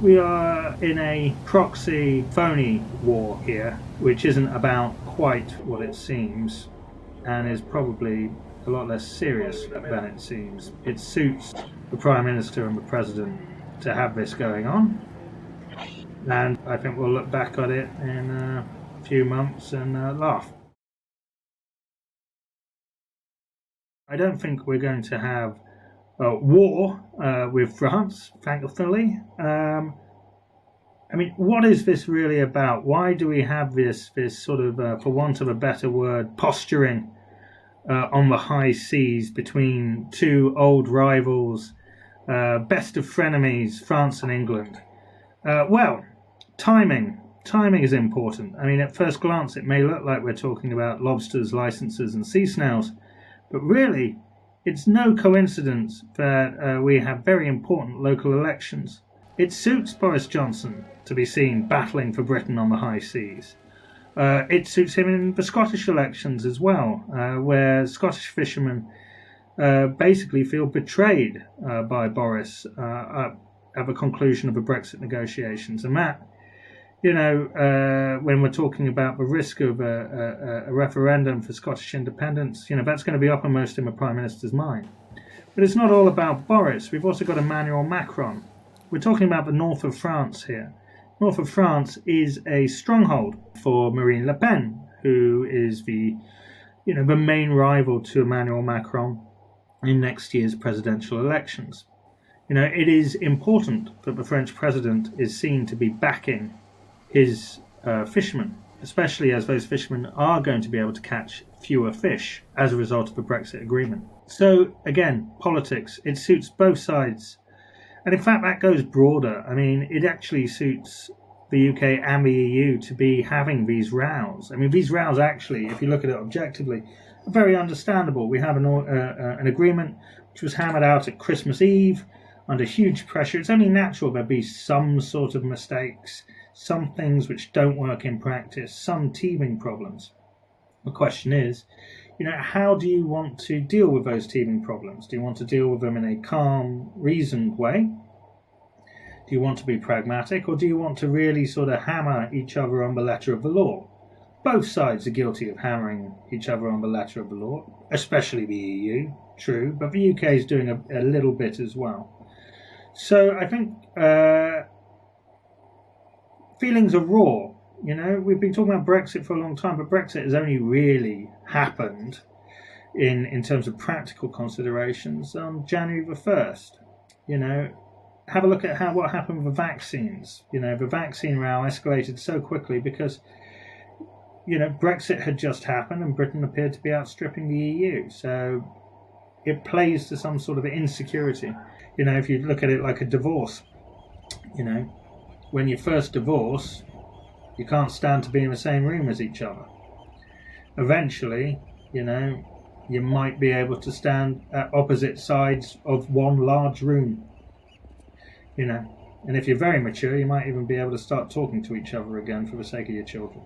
We are in a proxy phony war here, which isn't about quite what it seems and is probably a lot less serious than it seems. It suits the Prime Minister and the President to have this going on, and I think we'll look back at it in a few months and laugh. I don't think we're going to have war with France, thankfully. I mean, what is this really about? Why do we have this sort of, for want of a better word, posturing on the high seas between two old rivals, best of frenemies, France and England? Well, timing. Timing is important. I mean, at first glance, it may look like we're talking about lobsters, licenses, and sea snails, but really, it's no coincidence that we have very important local elections. It suits Boris Johnson to be seen battling for Britain on the high seas. It suits him in the Scottish elections as well, where Scottish fishermen basically feel betrayed by Boris at the conclusion of the Brexit negotiations. And that, when we're talking about the risk of a referendum for Scottish independence, that's going to be uppermost in the Prime Minister's mind. But it's not all about Boris. We've also got Emmanuel Macron. We're talking about the north of France here. North of France is a stronghold for Marine Le Pen, who is the main rival to Emmanuel Macron in next year's presidential elections. It is important that the French president is seen to be backing his fishermen, especially as those fishermen are going to be able to catch fewer fish as a result of the Brexit agreement. So again, politics, it suits both sides. And in fact, that goes broader. I mean, it actually suits the UK and the EU to be having these rows. I mean, these rows actually, if you look at it objectively, are very understandable. We have an agreement which was hammered out at Christmas Eve under huge pressure. It's only natural there'd be some sort of mistakes, some things which don't work in practice, some teething problems. The question is, how do you want to deal with those teething problems? Do you want to deal with them in a calm, reasoned way? Do you want to be pragmatic, or do you want to really sort of hammer each other on the letter of the law? Both sides are guilty of hammering each other on the letter of the law, especially the EU, true, but the UK is doing a little bit as well. So I think feelings are raw. We've been talking about Brexit for a long time, but Brexit has only really happened in terms of practical considerations on January the 1st. Have a look at what happened with the vaccines. The vaccine row escalated so quickly because, Brexit had just happened and Britain appeared to be outstripping the EU. So it plays to some sort of insecurity. If you look at it like a divorce, when you first divorce, you can't stand to be in the same room as each other. Eventually, you might be able to stand at opposite sides of one large room. And if you're very mature, you might even be able to start talking to each other again for the sake of your children.